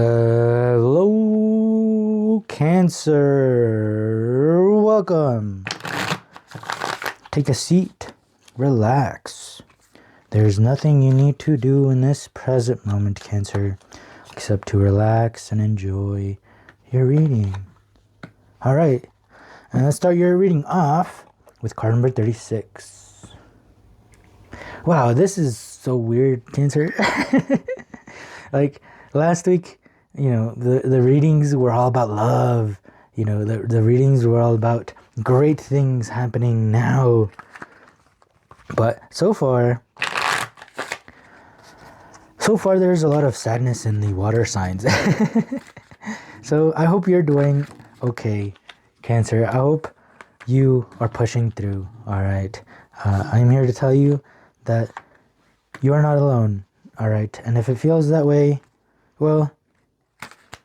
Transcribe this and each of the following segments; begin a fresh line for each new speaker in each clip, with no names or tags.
Hello, Cancer. Welcome. Take a seat. Relax. There's nothing you need to do in this present moment, Cancer, except to relax and enjoy your reading. All right. And let's start your reading off with card number 36. Wow, this is so weird, Cancer. Like last week, the readings were all about love. The readings were all about great things happening now. But so far there's a lot of sadness in the water signs. So I hope you're doing okay, Cancer. I hope you are pushing through, all right? I'm here to tell you that you are not alone, all right? And if it feels that way, well,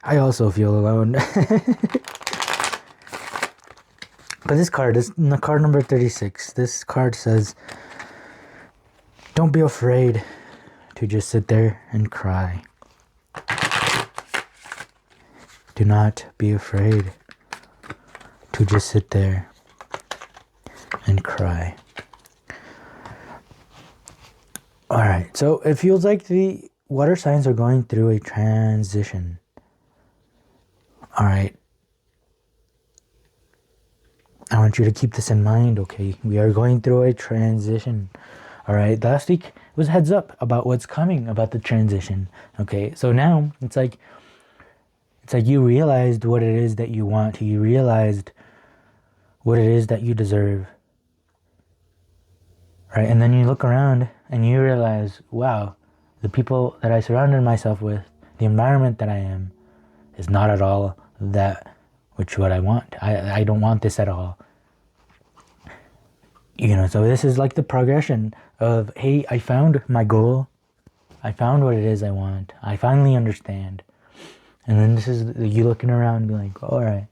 I also feel alone. But this card is card number 36. This card says, don't be afraid to just sit there and cry. Do not be afraid to just sit there and cry. Alright, so it feels like the water signs are going through a transition. Alright. I want you to keep this in mind, okay? We are going through a transition. Alright, last week was heads up about what's coming, about the transition. Okay, so now it's like you realized what it is that you want. You realized what it is that you deserve. Right, and then you look around and you realize, wow, the people that I surrounded myself with, the environment that I am, is not at all that which what I want. I don't want this at all. So this is like the progression of, hey, I found my goal. I found what it is I want. I finally understand. And then this is you looking around and be like, all right,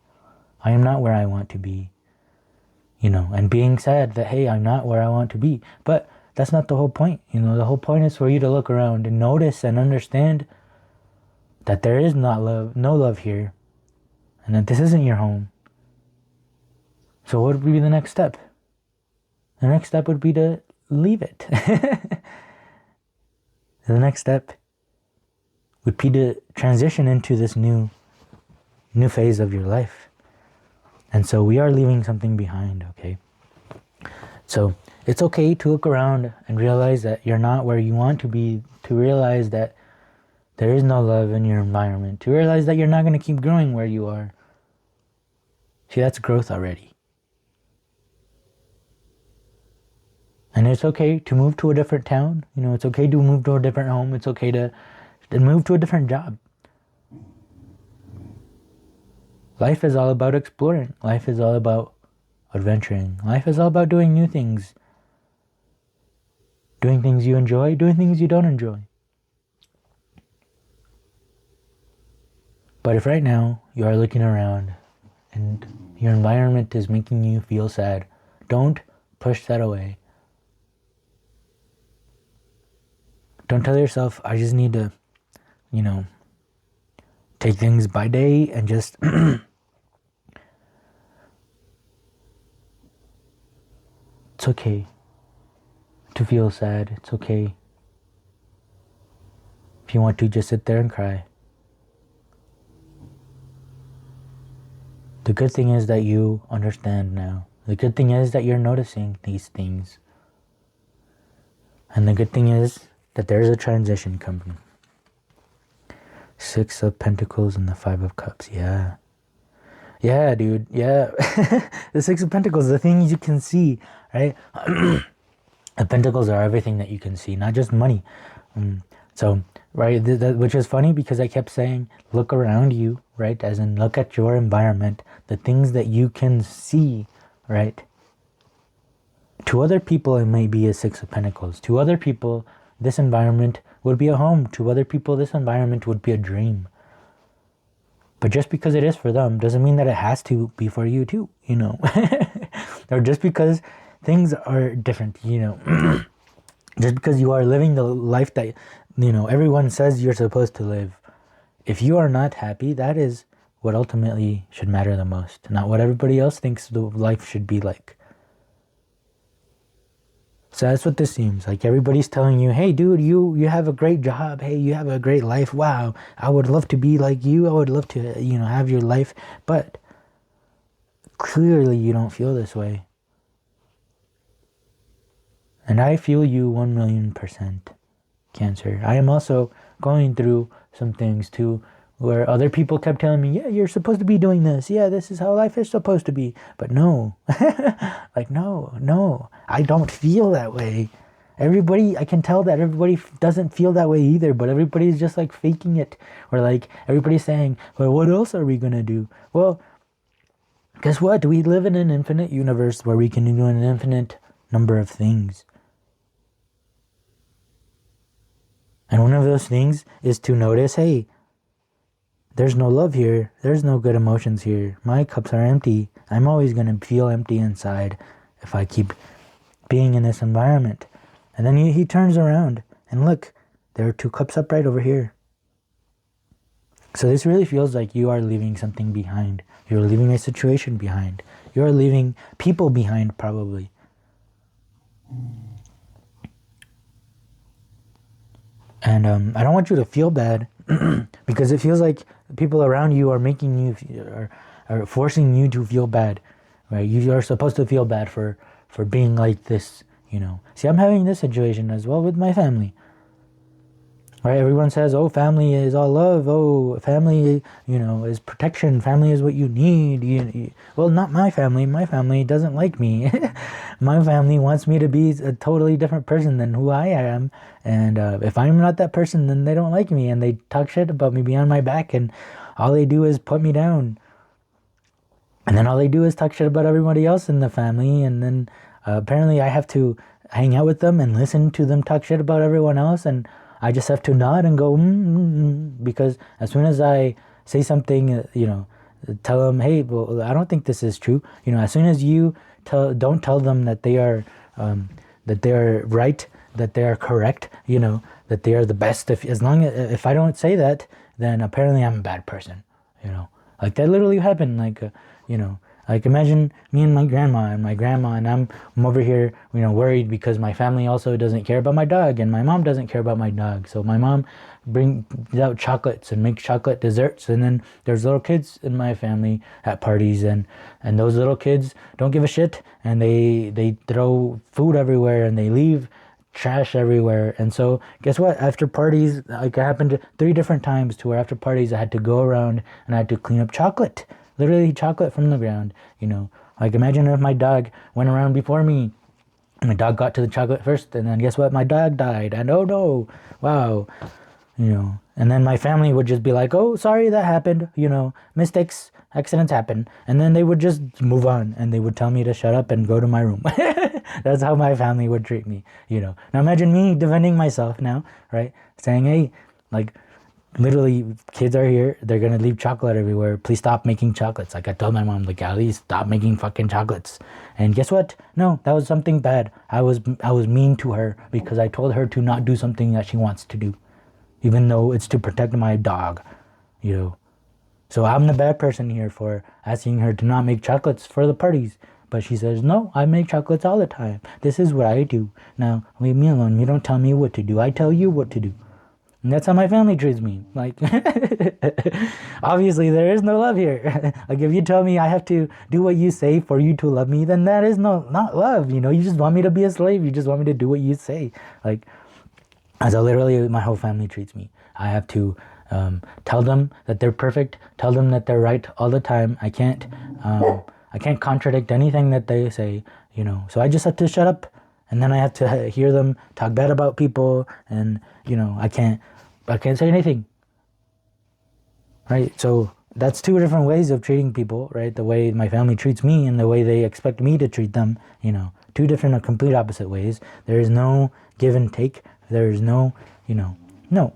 I am not where I want to be. And being sad that, hey, I'm not where I want to be. But that's not the whole point. The whole point is for you to look around and notice and understand that there is no love here. And that this isn't your home. So what would be the next step? The next step would be to leave it. The next step would be to transition into this new phase of your life. And so we are leaving something behind, okay? So it's okay to look around and realize that you're not where you want to be, to realize that there is no love in your environment, to realize that you're not going to keep growing where you are. See, that's growth already. And it's okay to move to a different town. It's okay to move to a different home. It's okay to move to a different job. Life is all about exploring. Life is all about adventuring. Life is all about doing new things. Doing things you enjoy, doing things you don't enjoy. But if right now you are looking around and your environment is making you feel sad, don't push that away. Don't tell yourself, I just need to, take things by day and just it's okay to feel sad. It's okay if you want to just sit there and cry. The good thing is that you understand now. The good thing is that you're noticing these things. And the good thing is that there's a transition coming. 6 of Pentacles and the 5 of Cups. Yeah. Yeah, dude. Yeah. The 6 of Pentacles, the things you can see, right? The Pentacles are everything that you can see, not just money. So, right, which is funny because I kept saying, look around you, right? As in, look at your environment, the things that you can see, right? To other people, it may be a 6 of Pentacles. To other people, this environment would be a home. To other people, this environment would be a dream. But just because it is for them doesn't mean that it has to be for you too, Or just because things are different, Just because you are living the life that, everyone says you're supposed to live, if you are not happy, that is what ultimately should matter the most, not what everybody else thinks the life should be like. So that's what this seems like. Everybody's telling you, hey dude, you have a great job, hey, you have a great life, wow, I would love to be like you, I would love to, have your life. But clearly you don't feel this way. And I feel you 1,000,000%, Cancer. I am also going through some things too, where other people kept telling me, yeah, you're supposed to be doing this. Yeah, this is how life is supposed to be. But no, like, no, I don't feel that way. Everybody, I can tell that everybody doesn't feel that way either, but everybody's just like faking it. Or like everybody's saying, well, what else are we going to do? Well, guess what? We live in an infinite universe where we can do an infinite number of things. And one of those things is to notice, hey, there's no love here. There's no good emotions here. My cups are empty. I'm always going to feel empty inside if I keep being in this environment. And then he turns around and look, there are 2 cups up right over here. So this really feels like you are leaving something behind. You're leaving a situation behind. You're leaving people behind, probably. And I don't want you to feel bad because it feels like people around you are making you, are forcing you to feel bad, right? You are supposed to feel bad for being like this, See, I'm having this situation as well with my family, right? Everyone says, oh, family is all love. Oh, family, is protection. Family is what you need. Well, not my family. My family doesn't like me. My family wants me to be a totally different person than who I am. And if I'm not that person, then they don't like me. And they talk shit about me behind my back. And all they do is put me down. And then all they do is talk shit about everybody else in the family. And then apparently I have to hang out with them and listen to them talk shit about everyone else. And I just have to nod and go, because as soon as I say something, tell them, hey, well, I don't think this is true. As soon as you don't tell them that they are right, that they are correct, that they are the best. If I don't say that, then apparently I'm a bad person. Like that literally happened. Like imagine me and my grandma, and I'm over here, worried because my family also doesn't care about my dog, and my mom doesn't care about my dog. So my mom brings out chocolates and makes chocolate desserts, and then there's little kids in my family at parties, and those little kids don't give a shit, and they throw food everywhere, and they leave trash everywhere. And so guess what? After parties, like it happened 3 different times to where after parties I had to go around and I had to clean up chocolate. Literally chocolate from the ground, Like imagine if my dog went around before me. My dog got to the chocolate first, and then guess what? My dog died. And oh no, wow, And then my family would just be like, oh, sorry, that happened. Mistakes, accidents happen. And then they would just move on, and they would tell me to shut up and go to my room. That's how my family would treat me, Now imagine me defending myself now, right? Saying, hey, like, literally, kids are here. They're going to leave chocolate everywhere. Please stop making chocolates. Like I told my mom, like, Ali, stop making fucking chocolates. And guess what? No, that was something bad. I was mean to her because I told her to not do something that she wants to do, even though it's to protect my dog, So I'm the bad person here for asking her to not make chocolates for the parties. But she says, no, I make chocolates all the time. This is what I do. Now, leave me alone. You don't tell me what to do. I tell you what to do. And that's how my family treats me. Like, obviously, there is no love here. Like, if you tell me I have to do what you say for you to love me, then that is not love. You just want me to be a slave. You just want me to do what you say. Like, that's how literally my whole family treats me. I have to tell them that they're perfect. Tell them that they're right all the time. I can't contradict anything that they say. So I just have to shut up. And then I have to hear them talk bad about people, and I can't say anything, right? So that's 2 different ways of treating people, right? The way my family treats me and the way they expect me to treat them, 2 different, complete opposite ways. There is no give and take. There is no, no.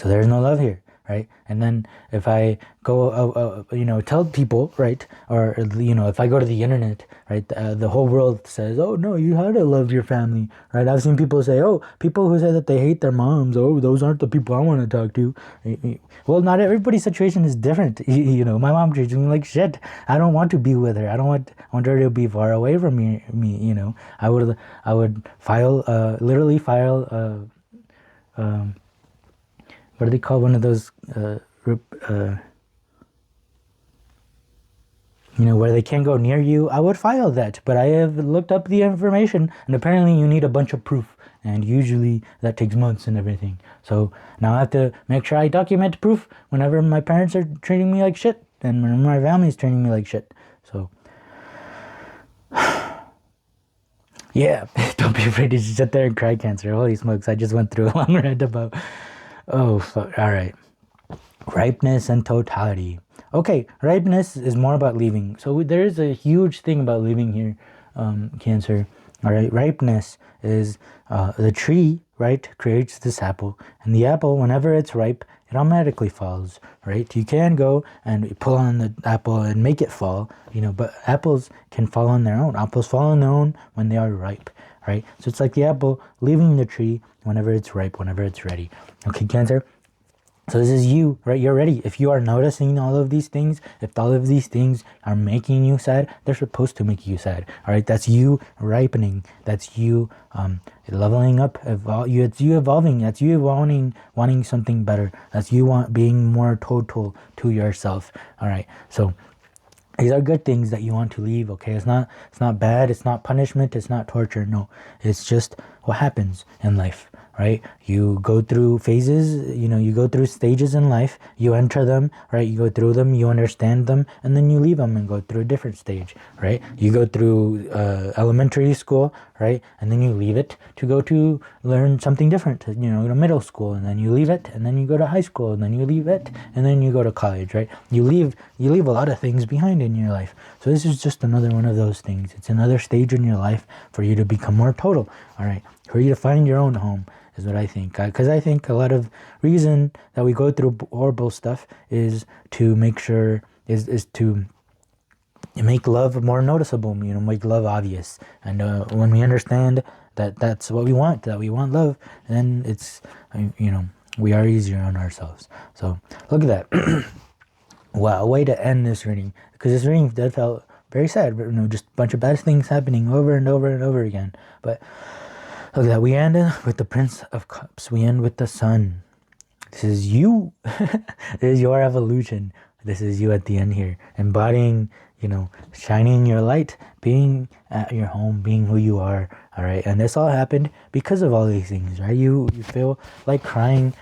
So there's no love here, right? And then if I go, tell people, right? Or, if I go to the internet, right? The whole world says, oh, no, you had to love your family, right? I've seen people say, oh, people who say that they hate their moms, oh, those aren't the people I want to talk to. Well, not everybody's situation is different. My mom treats me like shit. I don't want to be with her. I want her to be far away from me. I would literally file, what do they call one of those, where they can't go near you. I would file that, but I have looked up the information, and apparently you need a bunch of proof, and usually that takes months and everything. So now I have to make sure I document proof whenever my parents are treating me like shit, and when my family is treating me like shit. So yeah, don't be afraid to sit there and cry, Cancer. Holy smokes, I just went through a long rant about, oh, fuck. All right. Ripeness and totality. Okay, ripeness is more about leaving. So there is a huge thing about leaving here, Cancer. All right, ripeness is the tree, right, creates this apple. And the apple, whenever it's ripe, it automatically falls, right? You can go and pull on the apple and make it fall, but apples can fall on their own. Apples fall on their own when they are ripe, right? So it's like the apple leaving the tree whenever it's ripe, whenever it's ready. Okay, Cancer? So this is you, right? You're ready. If you are noticing all of these things, if all of these things are making you sad, they're supposed to make you sad. All right, that's you ripening. That's you leveling up. It's you evolving. That's you wanting something better. That's you being more total to yourself. All right, so these are good things that you want to leave. Okay, it's not bad. It's not punishment. It's not torture. No, it's just what happens in life. Right? You go through phases, you go through stages in life, you enter them, right? You go through them, you understand them, and then you leave them and go through a different stage, right? You go through elementary school, right? And then you leave it to go to learn something different, to middle school, and then you leave it, and then you go to high school, and then you leave it, and then you go to college, right? You leave a lot of things behind in your life. So this is just another one of those things. It's another stage in your life for you to become more total, all right? For you to find your own home. Is what I think, because I think a lot of reason that we go through horrible stuff is to make sure is to make love more noticeable, make love obvious. And when we understand that that's what we want, that we want love, then it's we are easier on ourselves. So look at that. Wow, a way to end this reading, because this reading that felt very sad, but just a bunch of bad things happening over and over and over again. But look at that. We end with the Prince of Cups. We end with the Sun. This is you. This is your evolution. This is you at the end here. Embodying, shining your light, being at your home, being who you are. All right. And this all happened because of all these things, right? You feel like crying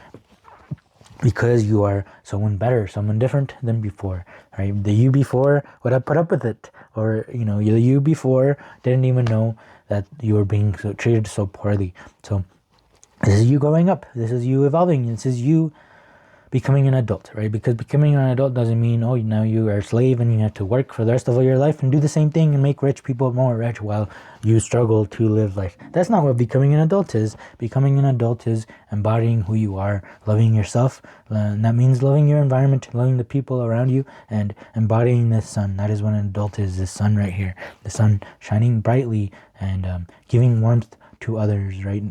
because you are someone better, someone different than before, right? The you before would have put up with it. Or, the you before didn't even know that you were being treated so poorly. So this is you growing up. This is you evolving. This is you becoming an adult, right? Because becoming an adult doesn't mean, oh, now you are a slave and you have to work for the rest of your life and do the same thing and make rich people more rich while you struggle to live life. That's not what becoming an adult is. Becoming an adult is embodying who you are, loving yourself. And that means loving your environment, loving the people around you, and embodying the sun. That is what an adult is, the sun right here. The sun shining brightly and giving warmth to others, right?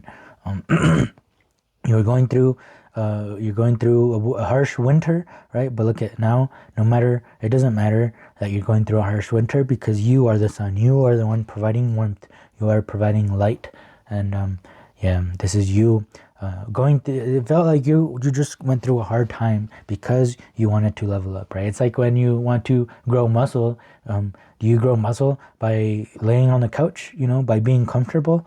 You're going through a harsh winter, right? But look at now, it doesn't matter that you're going through a harsh winter, because you are the sun. You are the one providing warmth. You are providing light. And this is you it felt like you just went through a hard time because you wanted to level up, right? It's like when you want to grow muscle. Do you grow muscle by laying on the couch, by being comfortable,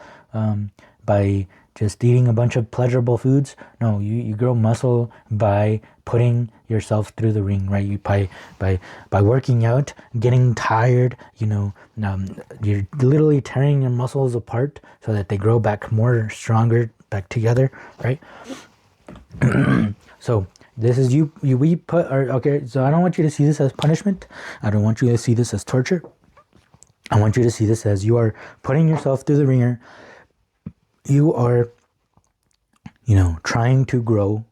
by just eating a bunch of pleasurable foods? No, you grow muscle by putting yourself through the ring, right? You by working out, getting tired, you're literally tearing your muscles apart so that they grow back stronger back together, right? So this is okay, so I don't want you to see this as punishment. I don't want you to see this as torture. I want you to see this as you are putting yourself through the ringer. You are, trying to grow,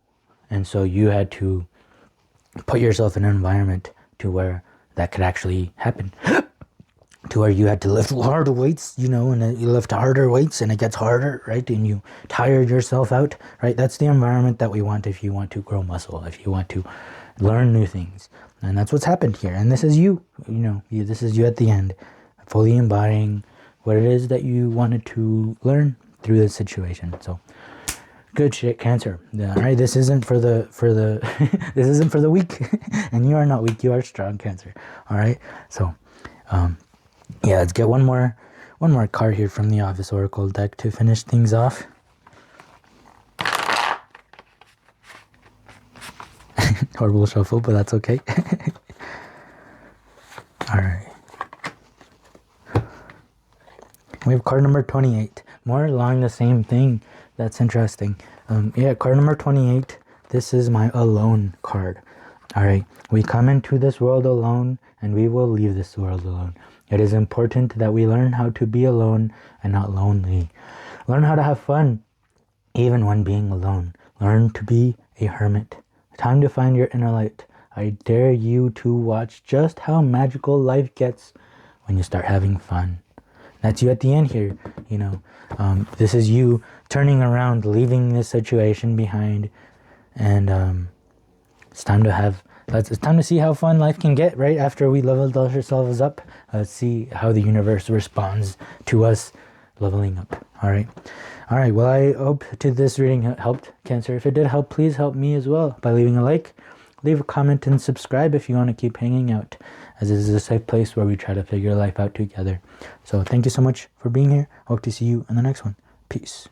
and so you had to put yourself in an environment to where that could actually happen. To where you had to lift harder weights, you know, and you lift harder weights and it gets harder, right? And you tire yourself out, right? That's the environment that we want if you want to grow muscle, if you want to learn new things. And that's what's happened here. And this is you, you know, this is you at the end, fully embodying what it is that you wanted to learn through this situation. So good shit, Cancer. Yeah, all right, this isn't for the this isn't for the weak. And you are not weak, you are strong, Cancer. All right. So yeah, let's get one more card here from the Office Oracle deck to finish things off. Horrible shuffle, but that's okay. Alright. We have card number 28. More along the same thing. That's interesting. Yeah, card number 28. This is my alone card. Alright. We come into this world alone, and we will leave this world alone. It is important that we learn how to be alone and not lonely. Learn how to have fun, even when being alone. Learn to be a hermit. Time to find your inner light. I dare you to watch just how magical life gets when you start having fun. That's you at the end here, you know. This is you turning around, leaving this situation behind, and it's time to see how fun life can get, right? After we leveled ourselves up, let's see how the universe responds to us leveling up. All right. Well, I hope this reading helped, Cancer. If it did help, please help me as well by leaving a like, leave a comment, and subscribe if you want to keep hanging out, as this is a safe place where we try to figure life out together. So thank you so much for being here. Hope to see you in the next one. Peace.